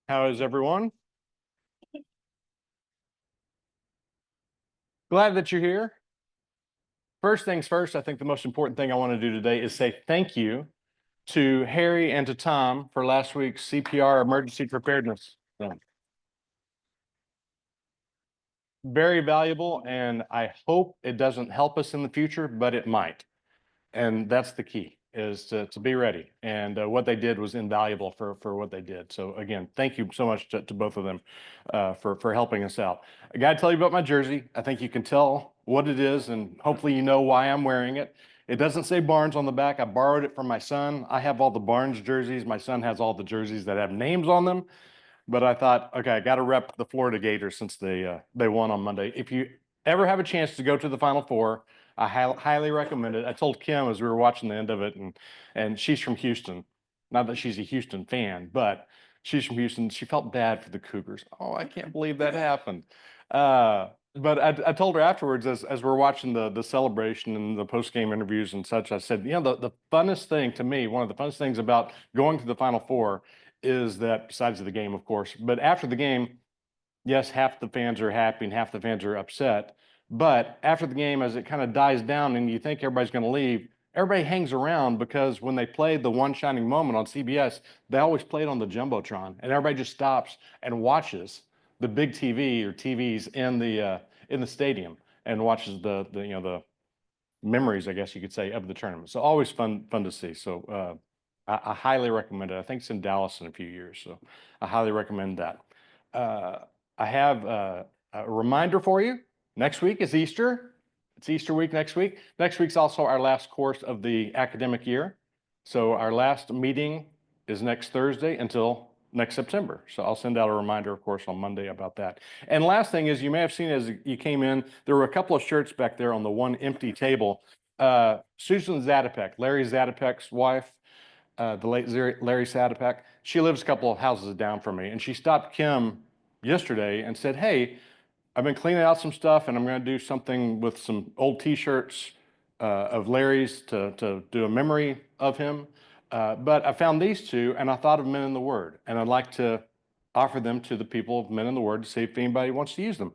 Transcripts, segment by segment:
How is everyone? Glad that you're here. First things first, I think the most important thing I want to do today is say thank you to Harry and to Tom for last week's CPR emergency preparedness. Very valuable, and I hope it doesn't help us in the future, but it might. And that's the key, is to be ready. And what they did was invaluable for what they did. So again, thank you so much to both of them for helping us out. I got to tell you about my jersey. I think you can tell what it is, and hopefully you know why I'm wearing it. It doesn't say Barnes on the back. I borrowed it from my son. I have all the Barnes jerseys. My son has all the jerseys that have names on them. But I thought, okay, I got to rep the Florida Gators since they won on Monday. If you ever have a chance to go to the Final Four, I highly recommend it. I told Kim as we were watching the end of it, and she's from Houston. Not that she's a Houston fan, but she's from Houston. She felt bad for the Cougars. Oh, I can't believe that happened. But I told her afterwards, as we're watching the celebration and the post game interviews and such, I said, the funnest thing to me, one of the funnest things about going to the Final Four is that, besides the game, of course, but after the game, yes, half the fans are happy and half the fans are upset. But after the game, as it kind of dies down and you think everybody's going to leave, everybody hangs around because when they played the One Shining Moment on CBS, they always played on the Jumbotron, and everybody just stops and watches the big TV or TVs in the stadium and watches the memories, I guess you could say, of the tournament. So always fun to see. So I highly recommend it. I think it's in Dallas in a few years, so I highly recommend that. Uh, I have a reminder for you. Next week is Easter. It's Easter week next week. Next week's also our last course of the academic year. So our last meeting is next Thursday until next September. So I'll send out a reminder, of course, on Monday about that. And last thing is, you may have seen as you came in, there were a couple of shirts back there on the one empty table. Susan Zatopek, Larry Zatopek's wife, the late Larry Zatopek, she lives a couple of houses down from me, and she stopped Kim yesterday and said, "Hey, I've been cleaning out some stuff, and I'm going to do something with some old T-shirts of Larry's to do a memory of him. But I found these two, and I thought of Men in the Word, and I'd like to offer them to the people of Men in the Word to see if anybody wants to use them."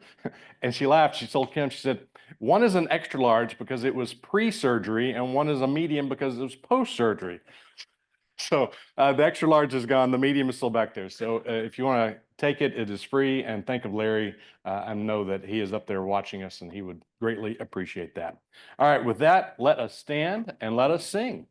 And she laughed. She told Kim, she said, "One is an extra large because it was pre-surgery, and one is a medium because it was post-surgery." So the extra large is gone. The medium is still back there. So if you want to take it, it is free. And think of Larry and know that he is up there watching us, and he would greatly appreciate that. All right, with that, let us stand and let us sing.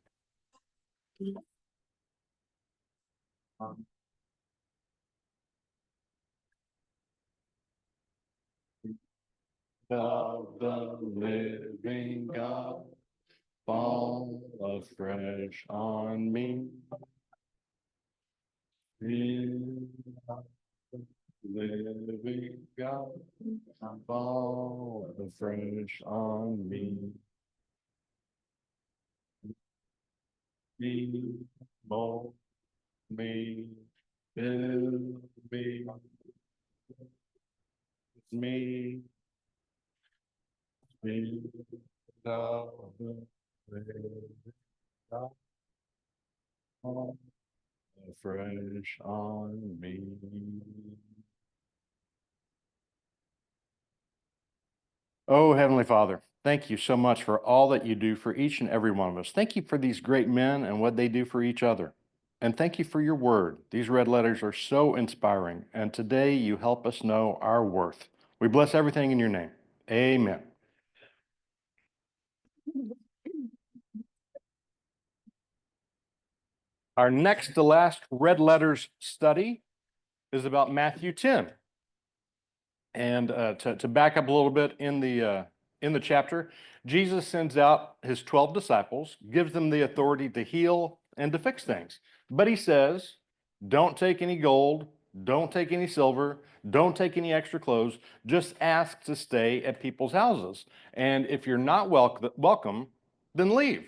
Of the living God, fall afresh on me. In living God, fall afresh on me. Me, mold me, build me, me, love, fresh on me. Oh, Heavenly Father, thank you so much for all that you do for each and every one of us. Thank you for these great men and what they do for each other. And thank you for your word. These red letters are so inspiring. And today you help us know our worth. We bless everything in your name. Amen. Our next to last red letters study is about Matthew 10. And to back up a little bit in the chapter, Jesus sends out his 12 disciples, gives them the authority to heal and to fix things. But he says, don't take any gold, don't take any silver, don't take any extra clothes, just ask to stay at people's houses. And if you're not welcome, then leave.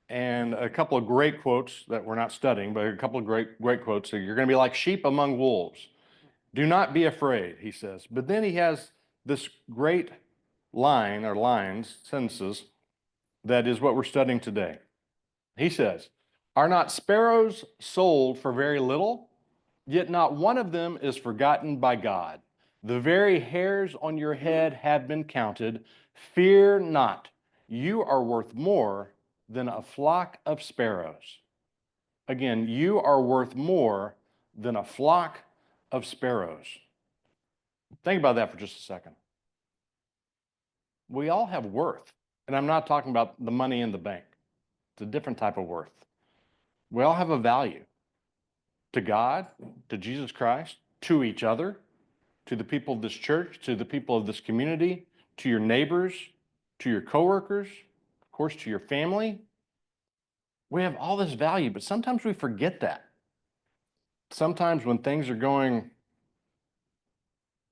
And a couple of great quotes that we're not studying, but a couple of great quotes. So you're going to be like sheep among wolves. Do not be afraid, he says. But then he has this great line or lines, sentences, that is what we're studying today. He says, are not sparrows sold for very little? Yet not one of them is forgotten by God. The very hairs on your head have been counted. Fear not. You are worth more than a flock of sparrows. Again, you are worth more than a flock of sparrows. Think about that for just a second. We all have worth. And I'm not talking about the money in the bank. It's a different type of worth. We all have a value to God, to Jesus Christ, to each other, to the people of this church, to the people of this community, to your neighbors, to your coworkers, of course, to your family. We have all this value, but sometimes we forget that. Sometimes when things are going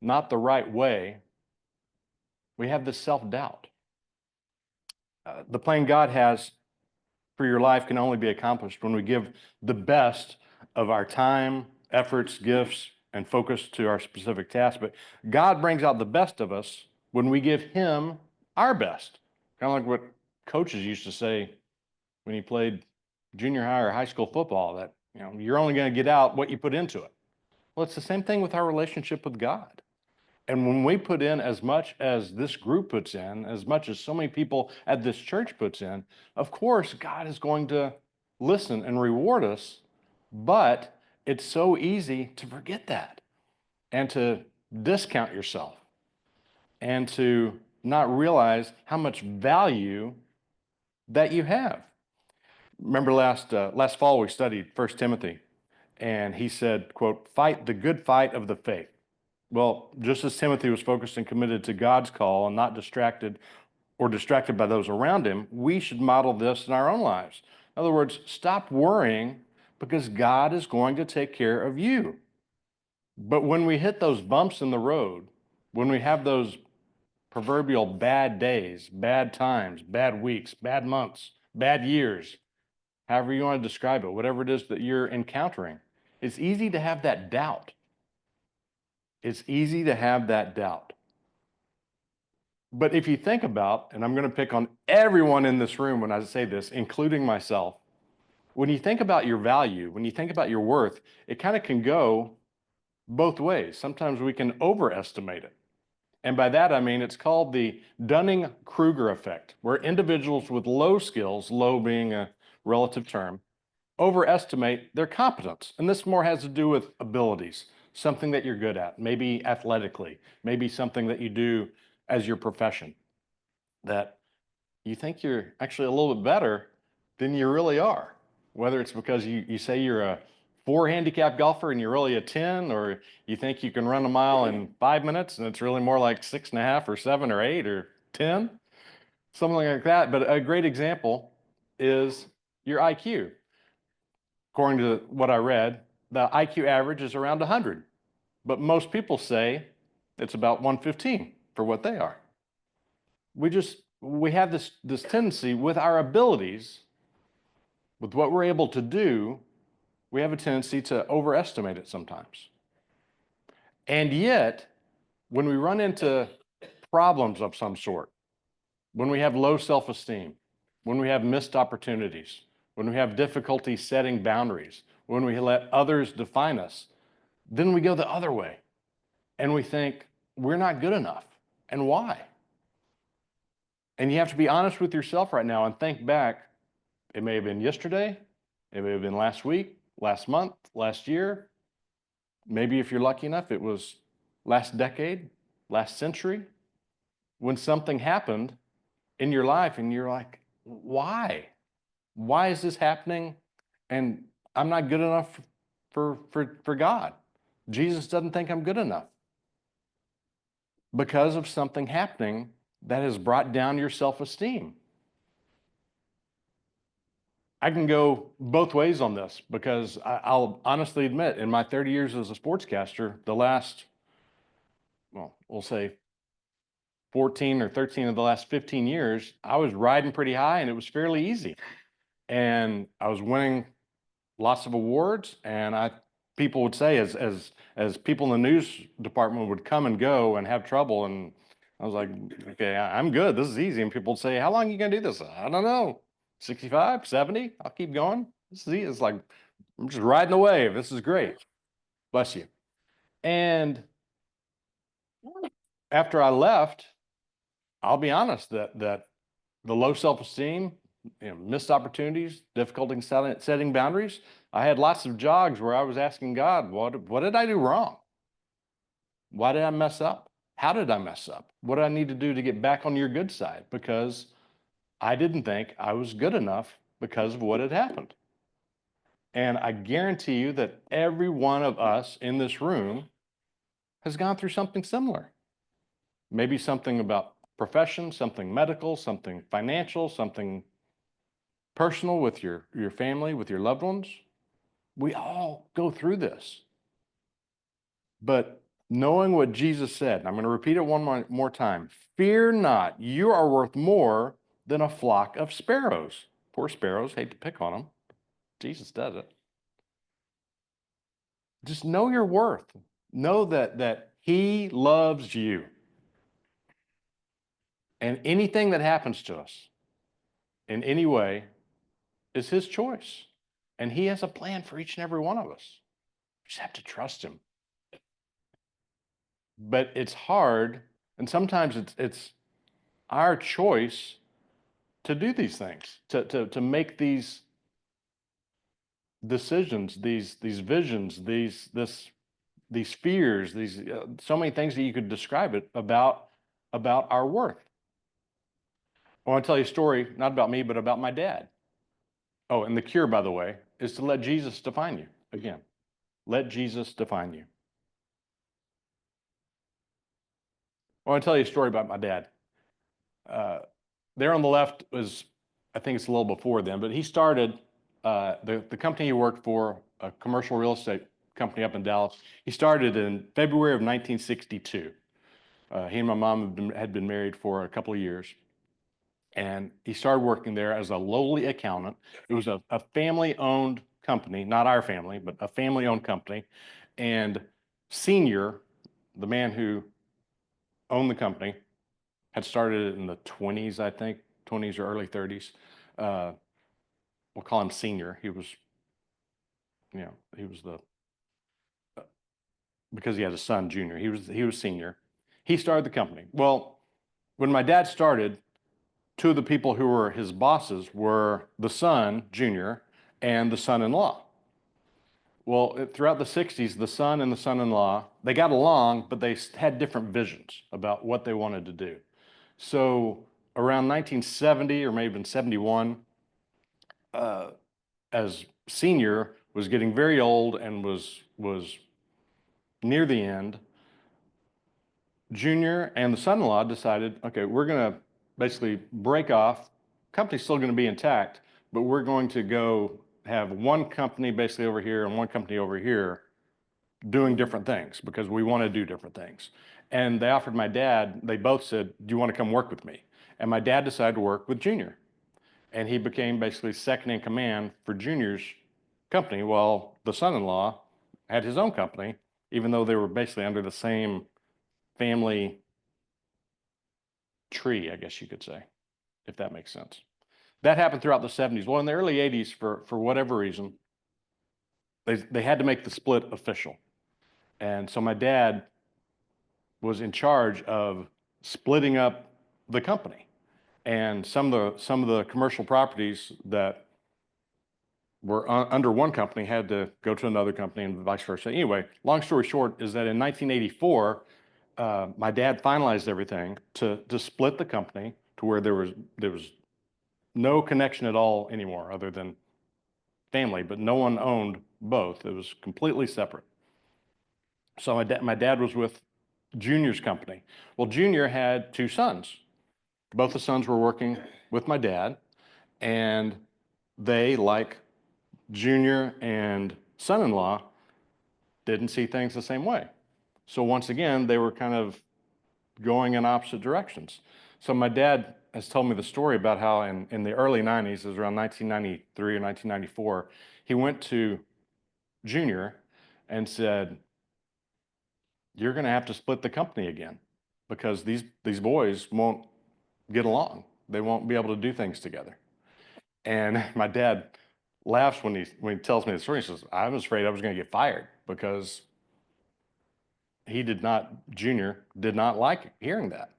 not the right way, we have this self-doubt. The plan God has for your life can only be accomplished when we give the best of our time, efforts, gifts, and focus to our specific task. But God brings out the best of us when we give Him our best. Kind of like what coaches used to say when you played junior high or high school football, that you're only going to get out what you put into it. Well, it's the same thing with our relationship with God. And when we put in as much as this group puts in, as much as so many people at this church puts in, of course, God is going to listen and reward us. But it's so easy to forget that and to discount yourself and to not realize how much value that you have. Remember last fall we studied 1 Timothy, and he said, quote, "Fight the good fight of the faith." Well, just as Timothy was focused and committed to God's call and not distracted by those around him, we should model this in our own lives. In other words, stop worrying because God is going to take care of you. But when we hit those bumps in the road, when we have those proverbial bad days, bad times, bad weeks, bad months, bad years, however you want to describe it, whatever it is that you're encountering, it's easy to have that doubt. It's easy to have that doubt. But if you think about, and I'm going to pick on everyone in this room when I say this, including myself, when you think about your value, when you think about your worth, it kind of can go both ways. Sometimes we can overestimate it. And by that, I mean, it's called the Dunning-Kruger effect, where individuals with low skills, low being a relative term, overestimate their competence. And this more has to do with abilities, something that you're good at, maybe athletically, maybe something that you do as your profession, that you think you're actually a little bit better than you really are. Whether it's because you say you're a 4 handicap golfer and you're really a 10, or you think you can run a mile in 5 minutes and it's really more like 6.5 or 7 or 8 or 10, something like that. But a great example is your IQ. According to what I read, the IQ average is around 100, but most people say it's about 115 for what they are. We have this tendency with our abilities, with what we're able to do, we have a tendency to overestimate it sometimes. And yet, when we run into problems of some sort, when we have low self-esteem, when we have missed opportunities, when we have difficulty setting boundaries, when we let others define us, then we go the other way and we think we're not good enough. And why? And you have to be honest with yourself right now and think back. It may have been yesterday, it may have been last week, last month, last year. Maybe if you're lucky enough, it was last decade, last century, when something happened in your life and you're like, why? Why is this happening? And I'm not good enough for God. Jesus doesn't think I'm good enough because of something happening that has brought down your self-esteem. I can go both ways on this because I'll honestly admit, in my 30 years as a sportscaster, the last, well, we'll say 14 or 13 of the last 15 years, I was riding pretty high and it was fairly easy. And I was winning lots of awards, and people would say, as people in the news department would come and go and have trouble, and I was like, okay, I'm good. This is easy. And people would say, how long are you going to do this? I don't know. 65, 70? I'll keep going. This is easy. It's like, I'm just riding the wave. This is great. Bless you. And after I left, I'll be honest that the low self-esteem, missed opportunities, difficulty in setting boundaries. I had lots of jogs where I was asking God, what did I do wrong? Why did I mess up? How did I mess up? What do I need to do to get back on your good side? Because I didn't think I was good enough because of what had happened. And I guarantee you that every one of us in this room has gone through something similar. Maybe something about profession, something medical, something financial, something personal with your family, with your loved ones. We all go through this. But knowing what Jesus said, and I'm going to repeat it one more time, fear not, you are worth more than a flock of sparrows. Poor sparrows, hate to pick on them. Jesus does it. Just know your worth. Know that he loves you. And anything that happens to us in any way is his choice. And he has a plan for each and every one of us. We just have to trust him. But it's hard, and sometimes it's our choice to do these things, to make these decisions, these visions, these fears, these so many things that you could describe it about our worth. I want to tell you a story, not about me, but about my dad. Oh, and the cure, by the way, is to let Jesus define you. Again, let Jesus define you. I want to tell you a story about my dad. Uh, there on the left was, I think it's a little before then, but he started the company he worked for, a commercial real estate company up in Dallas. He started in February of 1962. He and my mom had been married for a couple of years. And he started working there as a lowly accountant. It was a family-owned company, not our family, but a family-owned company. And Senior, the man who owned the company, had started it in the 20s, I think, 20s or early 30s. We'll call him Senior. He was, he was because he had a son, Junior. He was Senior. He started the company. Well, when my dad started, two of the people who were his bosses were the son, Junior, and the son-in-law. Well, throughout the 60s, the son and the son-in-law, they got along, but they had different visions about what they wanted to do. So around 1970 or maybe even 71, as Senior was getting very old and was near the end, Junior and the son-in-law decided, okay, we're going to basically break off. Company's still going to be intact, but we're going to go have one company basically over here and one company over here doing different things because we want to do different things. And they offered my dad, they both said, do you want to come work with me? And my dad decided to work with Junior. And he became basically second in command for Junior's company while the son-in-law had his own company, even though they were basically under the same family tree, I guess you could say, if that makes sense. That happened throughout the 70s. Well, in the early 80s, for whatever reason, they had to make the split official. And so my dad was in charge of splitting up the company. And some of the commercial properties that were under one company had to go to another company and vice versa. Anyway, long story short is that in 1984, my dad finalized everything to split the company to where there was no connection at all anymore other than family, but no one owned both. It was completely separate. So my dad was with Junior's company. Well, Junior had two sons. Both the sons were working with my dad, and they, like Junior and son-in-law, didn't see things the same way. So once again, they were kind of going in opposite directions. So my dad has told me the story about how in the early 90s, it was around 1993 or 1994, he went to Junior and said, you're going to have to split the company again because these boys won't get along. They won't be able to do things together. And my dad laughs when he tells me the story. He says, I was afraid I was going to get fired because Junior did not like hearing that.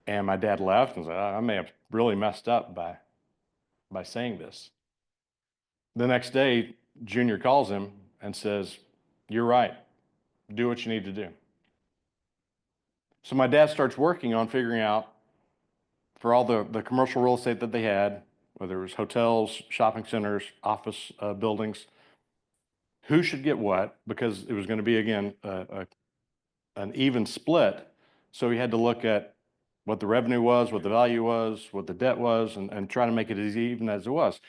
And my dad left and said, I may have really messed up by saying this. The next day, Junior calls him and says, you're right. Do what you need to do. So my dad starts working on figuring out for all the commercial real estate that they had, whether it was hotels, shopping centers, office buildings, who should get what, because it was going to be, again, an even split. So he had to look at what the revenue was, what the value was, what the debt was, and try to make it as even as it was.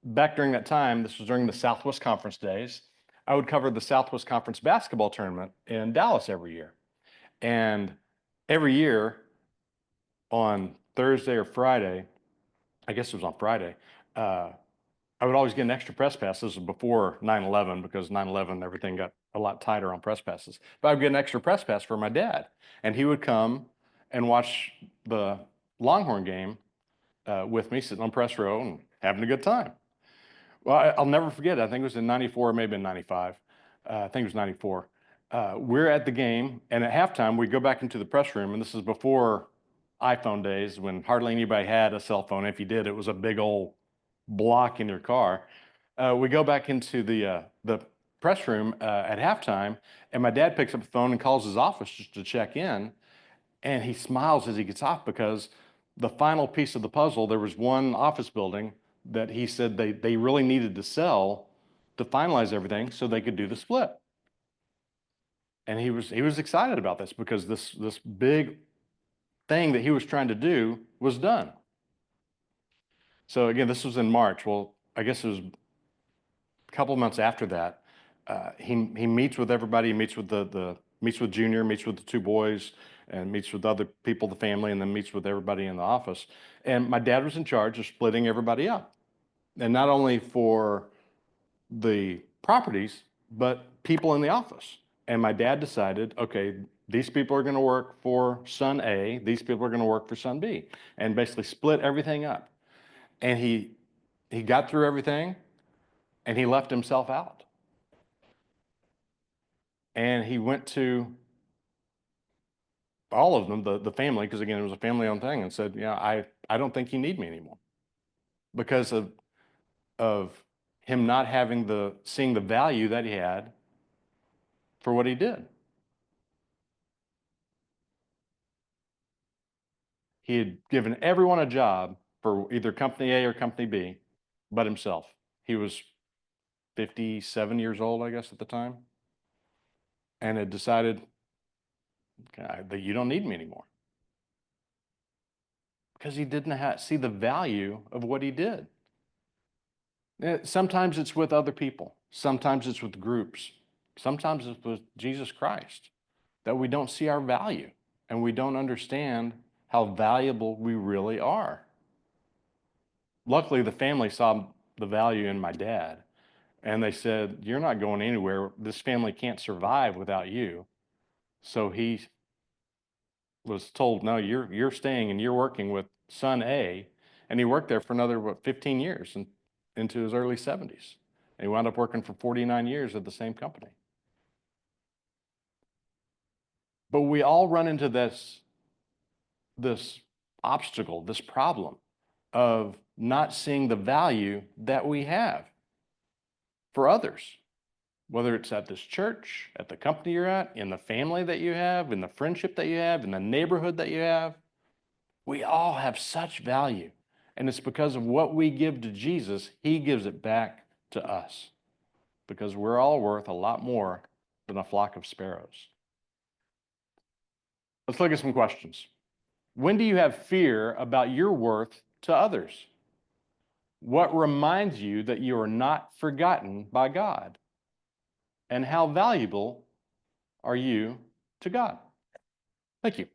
Back during that time, this was during the Southwest Conference days, I would cover the Southwest Conference basketball tournament in Dallas every year. And every year on Thursday or Friday, I guess it was on Friday, I would always get an extra press pass. This was before 9/11, because 9/11, everything got a lot tighter on press passes. But I would get an extra press pass for my dad, and he would come and watch the Longhorn game with me, sitting on press row and having a good time. Well, I'll never forget it. I think it was in 94, maybe in 95. I think it was 94. We're at the game, and at halftime, we go back into the press room, and this is before iPhone days, when hardly anybody had a cell phone. If you did, it was a big old block in your car. We go back into the press room at halftime, and my dad picks up the phone and calls his office just to check in, and he smiles as he gets off, because the final piece of the puzzle, there was one office building that he said they really needed to sell to finalize everything so they could do the split. And he was excited about this, because this big thing that he was trying to do was done. So again, this was in March. Well, I guess it was a couple of months after that. He meets with everybody. He meets with meets with Junior, meets with the two boys, and meets with other people, the family, and then meets with everybody in the office. And my dad was in charge of splitting everybody up, and not only for the properties, but people in the office. And my dad decided, okay, these people are going to work for son A, these people are going to work for son B, and basically split everything up. And he got through everything, and he left himself out. And he went to all of them, the family, because again, it was a family-owned thing, and said, yeah, I don't think you need me anymore, because of him not having seeing the value that he had for what he did. He had given everyone a job for either company A or company B, but himself. He was 57 years old, I guess, at the time, and had decided that you don't need me anymore, because he didn't see the value of what he did. Sometimes it's with other people. Sometimes it's with groups. Sometimes it's with Jesus Christ that we don't see our value, and we don't understand how valuable we really are. Luckily, the family saw the value in my dad, and they said, you're not going anywhere. This family can't survive without you. So he was told, no, you're staying and you're working with son A. And he worked there for another, 15 years, and into his early 70s. And he wound up working for 49 years at the same company. But we all run into this obstacle, this problem of not seeing the value that we have for others, whether it's at this church, at the company you're at, in the family that you have, in the friendship that you have, in the neighborhood that you have. We all have such value. And it's because of what we give to Jesus, he gives it back to us, because we're all worth a lot more than a flock of sparrows. Let's look at some questions. When do you have fear about your worth to others? What reminds you that you are not forgotten by God? And how valuable are you to God? Thank you.